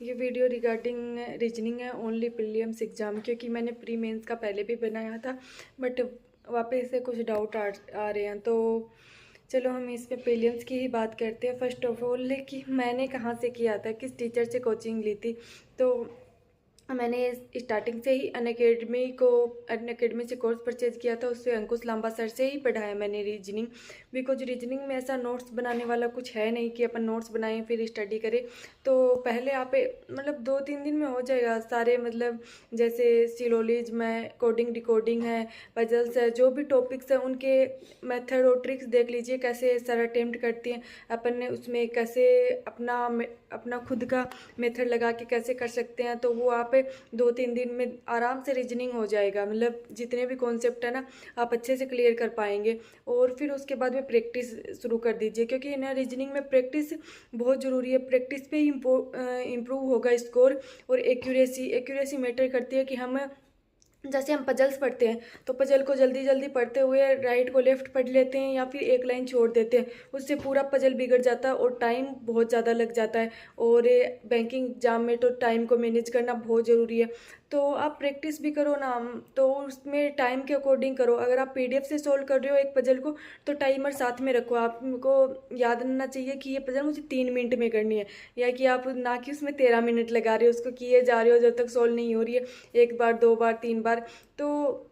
ये video regarding reasoning है only prelims exam, क्योंकि मैंने प्री मेंस का पहले भी बनाया था बट वापस से कुछ डाउट आ रहे हैं। तो चलो हम इस पे प्रीलिम्स की ही बात करते हैं। फर्स्ट ऑफ ऑल कि मैंने कहाँ से किया था, किस टीचर से कोचिंग ली थी। तो मैंने स्टार्टिंग से ही अनअकैडमी से कोर्स परचेज किया था। उससे अंकुश लांबा सर से ही पढ़ाया मैंने रीजनिंग। बिकॉज रीजनिंग में ऐसा नोट्स बनाने वाला कुछ है नहीं कि अपन नोट्स बनाएं फिर स्टडी करें। तो पहले आप मतलब 2-3 दिन में हो जाएगा सारे, मतलब जैसे सिलोलिज में कोडिंग डिकोडिंग है, पजल्स है, जो भी टॉपिक्स हैं उनके मेथड और ट्रिक्स देख लीजिए कैसे सर अटेम्प्ट करती हैं। अपन ने उसमें कैसे अपना खुद का मेथड लगा के कैसे कर सकते हैं। तो वो आप 2-3 दिन में आराम से रीजनिंग हो जाएगा। मतलब जितने भी कॉन्सेप्ट है ना आप अच्छे से क्लियर कर पाएंगे। और फिर उसके बाद में प्रैक्टिस शुरू कर दीजिए, क्योंकि ना रीजनिंग में प्रैक्टिस बहुत ज़रूरी है। प्रैक्टिस पे ही इम्प्रूव होगा स्कोर। और एक्यूरेसी मैटर करती है कि हम जैसे हम पजल्स पढ़ते हैं तो पजल को जल्दी जल्दी पढ़ते हुए राइट को लेफ्ट पढ़ लेते हैं या फिर एक लाइन छोड़ देते हैं, उससे पूरा पजल बिगड़ जाता है और टाइम बहुत ज़्यादा लग जाता है। और बैंकिंग एग्जाम में तो टाइम को मैनेज करना बहुत ज़रूरी है। तो आप प्रैक्टिस भी करो ना, तो उसमें टाइम के अकॉर्डिंग करो। अगर आप पीडीएफ से सोल्व कर रहे हो एक पजल को तो टाइमर साथ में रखो। आपको याद रहना चाहिए कि ये पजल मुझे 3 मिनट में करनी है, या कि आप ना कि उसमें 13 मिनट लगा रहे हो, उसको किए जा रहे हो जब तक सोल्व नहीं हो रही है 1 बार 2 बार 3 बार। तो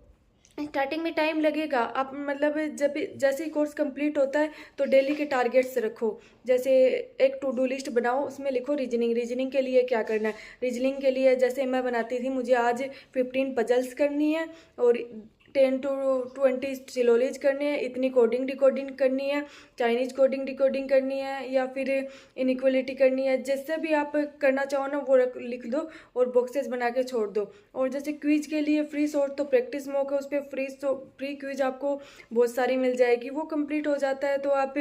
स्टार्टिंग में टाइम लगेगा। आप मतलब जब जैसे ही कोर्स कंप्लीट होता है तो डेली के टारगेट्स रखो। जैसे एक टू डू लिस्ट बनाओ, उसमें लिखो रीजनिंग के लिए क्या करना है। रीजनिंग के लिए जैसे मैं बनाती थी, मुझे आज 15 पजल्स करनी है और 10 to 20 सिलोलिज करने हैं, इतनी कोडिंग डिकोडिंग करनी है, चाइनीज कोडिंग डिकोडिंग करनी है, या फिर इनइक्वलिटी करनी है। जैसे भी आप करना चाहो ना वो लिख दो और बॉक्सेस बना के छोड़ दो। और जैसे क्विज के लिए फ्री शॉर्ट तो प्रैक्टिस मॉक है, उस पर फ्री क्विज आपको बहुत सारी मिल जाएगी। वो कंप्लीट हो जाता है तो आप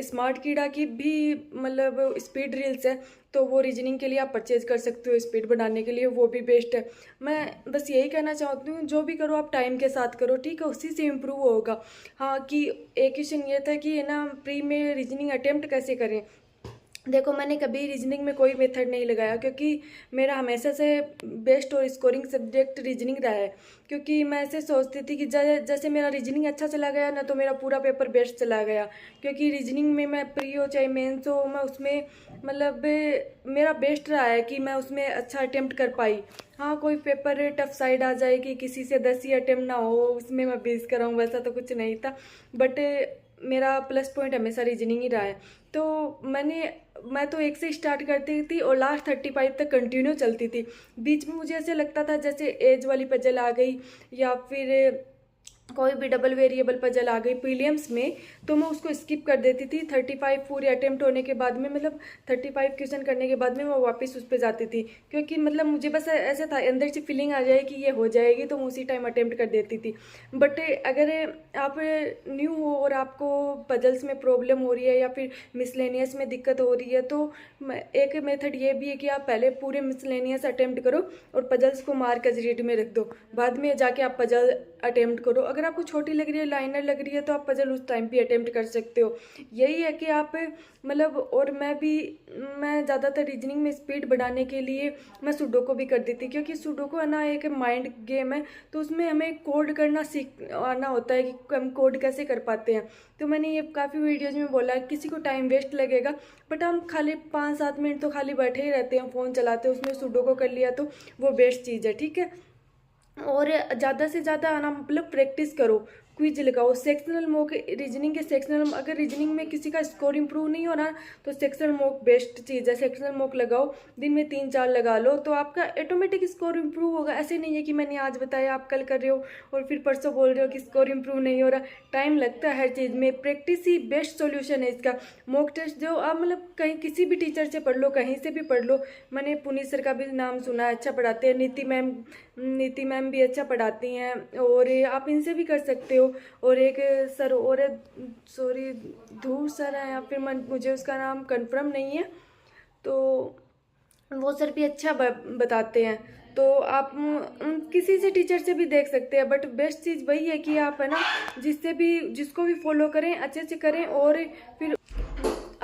स्मार्ट कीड़ा की भी मतलब स्पीड रील्स है तो वो रीजनिंग के लिए आप परचेज कर सकते हो, स्पीड बढ़ाने के लिए वो भी बेस्ट है। मैं बस यही कहना चाहती हूँ, जो भी करो आप टाइम के साथ करो, ठीक है, उसी से इम्प्रूव होगा। हाँ कि एक क्वेश्चन ये था कि है ना प्री में रीजनिंग अटेम्प्ट कैसे करें। देखो मैंने कभी रीजनिंग में कोई मेथड नहीं लगाया, क्योंकि मेरा हमेशा से बेस्ट और स्कोरिंग सब्जेक्ट रीजनिंग रहा है। क्योंकि मैं ऐसे सोचती थी कि जैसे मेरा रीजनिंग अच्छा चला गया ना तो मेरा पूरा पेपर बेस्ट चला गया। क्योंकि रीजनिंग में मैं प्री हो चाहे मेंस हो, मैं उसमें मतलब मेरा बेस्ट रहा है कि मैं उसमें अच्छा अटेम्प्ट कर पाई। हाँ कोई पेपर टफ साइड आ जाए कि किसी से 10 ही अटेम्प्ट ना हो, उसमें मैं 20 कराऊँ, वैसा तो कुछ नहीं था। बट मेरा प्लस पॉइंट हमेशा रीजनिंग ही रहा है। तो मैं तो 1 से स्टार्ट करती थी और लास्ट 35 तक कंटिन्यू चलती थी। बीच में मुझे ऐसे लगता था जैसे एज वाली पजल आ गई या फिर कोई भी डबल वेरिएबल पजल आ गई प्रीलिम्स में, तो मैं उसको स्किप कर देती थी। 35 पूरे अटेम्प्ट होने के बाद में, मतलब 35 क्वेश्चन करने के बाद में मैं वापस उस पर जाती थी। क्योंकि मतलब मुझे बस ऐसा था अंदर से फीलिंग आ जाए कि ये हो जाएगी तो मैं उसी टाइम अटेम्प्ट कर देती थी। बट अगर आप न्यू हो और आपको पजल्स में प्रॉब्लम हो रही है या फिर मिसलेनियस में दिक्कत हो रही है, तो एक मेथड ये भी है कि आप पहले पूरे मिसलेनियस अटेम्प्ट करो और पजल्स को मार्क एज रीड में रख दो, बाद में जाके आप पजल अटेम्प्ट करो। अगर आपको छोटी लग रही है, लाइनर लग रही है, तो आप पजल उस टाइम भी अटेम्प्ट कर सकते हो। यही है कि आप मतलब, और मैं ज़्यादातर रीजनिंग में स्पीड बढ़ाने के लिए मैं सुडोको भी कर देती, क्योंकि सुडोको है ना एक माइंड गेम है। तो उसमें हमें कोड करना सीख आना होता है कि हम कोड कैसे कर पाते हैं। तो मैंने ये काफ़ी वीडियोज में बोला है, किसी को टाइम वेस्ट लगेगा बट हम खाली 5-7 मिनट तो खाली बैठे ही रहते हैं, फ़ोन चलाते हैं, उसमें सुडोको कर लिया तो वो बेस्ट चीज़ है, ठीक है। और ज़्यादा से ज़्यादा आना मतलब प्रैक्टिस करो, क्विज लगाओ, सेक्शनल मॉक रीजनिंग के सेक्शनल। अगर रीजनिंग में किसी का स्कोर इंप्रूव नहीं हो रहा तो सेक्शनल मॉक बेस्ट चीज़ है। सेक्शनल मॉक लगाओ, दिन में 3-4 लगा लो तो आपका ऑटोमेटिक स्कोर इंप्रूव होगा। ऐसे नहीं है कि मैंने आज बताया आप कल कर रहे हो और फिर परसों बोल रहे हो कि स्कोर इंप्रूव नहीं हो रहा। टाइम लगता है हर चीज़ में, प्रैक्टिस ही बेस्ट सोल्यूशन है इसका। मॉक टेस्ट जो आप मतलब कहीं किसी भी टीचर से पढ़ लो, कहीं से भी पढ़ लो। मैंने पुनीत सर का भी नाम सुना है, अच्छा पढ़ाते हैं। नीति मैम भी अच्छा पढ़ाती हैं और आप इनसे भी कर सकते हो। और एक सर और सॉरी धूर सर है या फिर मुझे उसका नाम कंफर्म नहीं है, तो वो सर भी अच्छा बताते हैं। तो आप किसी से टीचर से भी देख सकते हैं। बट बेस्ट चीज़ वही है कि आप है ना जिसको भी फॉलो करें, अच्छे से करें और फिर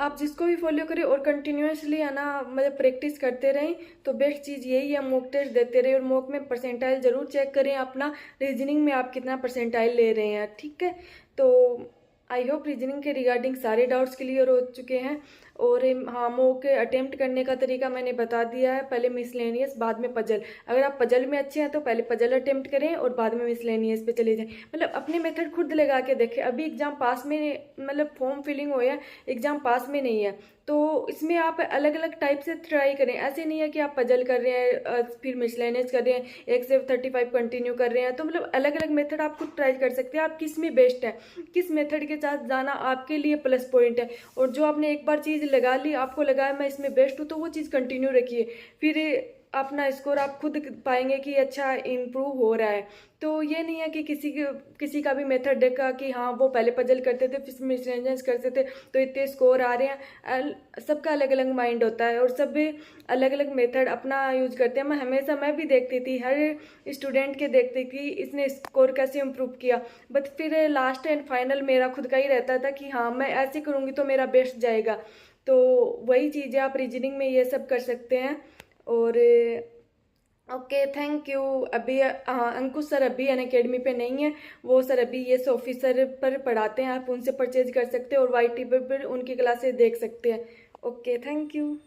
आप जिसको भी फॉलो करें और कंटिन्यूसली है ना मतलब प्रैक्टिस करते रहें तो बेस्ट चीज़ यही है। मॉक टेस्ट देते रहें और मॉक में परसेंटाइल ज़रूर चेक करें अपना, रीजनिंग में आप कितना परसेंटाइल ले रहे हैं, ठीक है। तो आई होप रीजनिंग के रिगार्डिंग सारे डाउट्स क्लियर हो चुके हैं। और हाँ, मॉक अटेम्प्ट करने का तरीका मैंने बता दिया है, पहले मिसलेनियस बाद में पजल। अगर आप पजल में अच्छे हैं तो पहले पजल अटेम्प्ट करें और बाद में मिसलेनियस पे चले जाएं। मतलब अपने मेथड खुद लगा के देखें। अभी एग्जाम पास में मतलब फॉर्म फिलिंग हो या एग्जाम पास में नहीं है तो इसमें आप अलग अलग टाइप से ट्राई करें। ऐसे नहीं है कि आप पजल कर रहे हैं फिर मिसलेनियस कर रहे हैं, 1 से 35 कंटिन्यू कर रहे हैं। तो मतलब अलग अलग मेथड आप खुद ट्राई कर सकते हैं, आप किस में बेस्ट है, किस मेथड के साथ जाना आपके लिए प्लस पॉइंट है। और जो आपने एक बार चीज़ लगा ली, आपको लगा मैं इसमें बेस्ट हूँ, तो वो चीज़ कंटिन्यू रखिए, फिर अपना स्कोर आप खुद पाएंगे कि अच्छा इम्प्रूव हो रहा है। तो ये नहीं है कि किसी का भी मेथड देखा कि हाँ वो पहले पजल करते थे फिर मिसलेनियस करते थे तो इतने स्कोर आ रहे हैं। सबका अलग अलग माइंड होता है और सब अलग अलग मेथड अपना यूज करते हैं। मैं भी देखती थी, हर स्टूडेंट के देखती थी इसने स्कोर कैसे इम्प्रूव किया, बट फिर लास्ट एंड फाइनल मेरा खुद का ही रहता था कि हाँ मैं ऐसे करूँगी तो मेरा बेस्ट जाएगा। तो वही चीज़ें आप रीजनिंग में ये सब कर सकते हैं। और ओके, थैंक यू। अभी हाँ, अंकुश सर अभी अनअकैडमी पे नहीं है, वो सर अभी ये ऑफिसर पर पढ़ाते हैं, आप उनसे परचेज कर सकते हैं और वाई टी पर उनकी क्लासेस देख सकते हैं। Okay, thank you.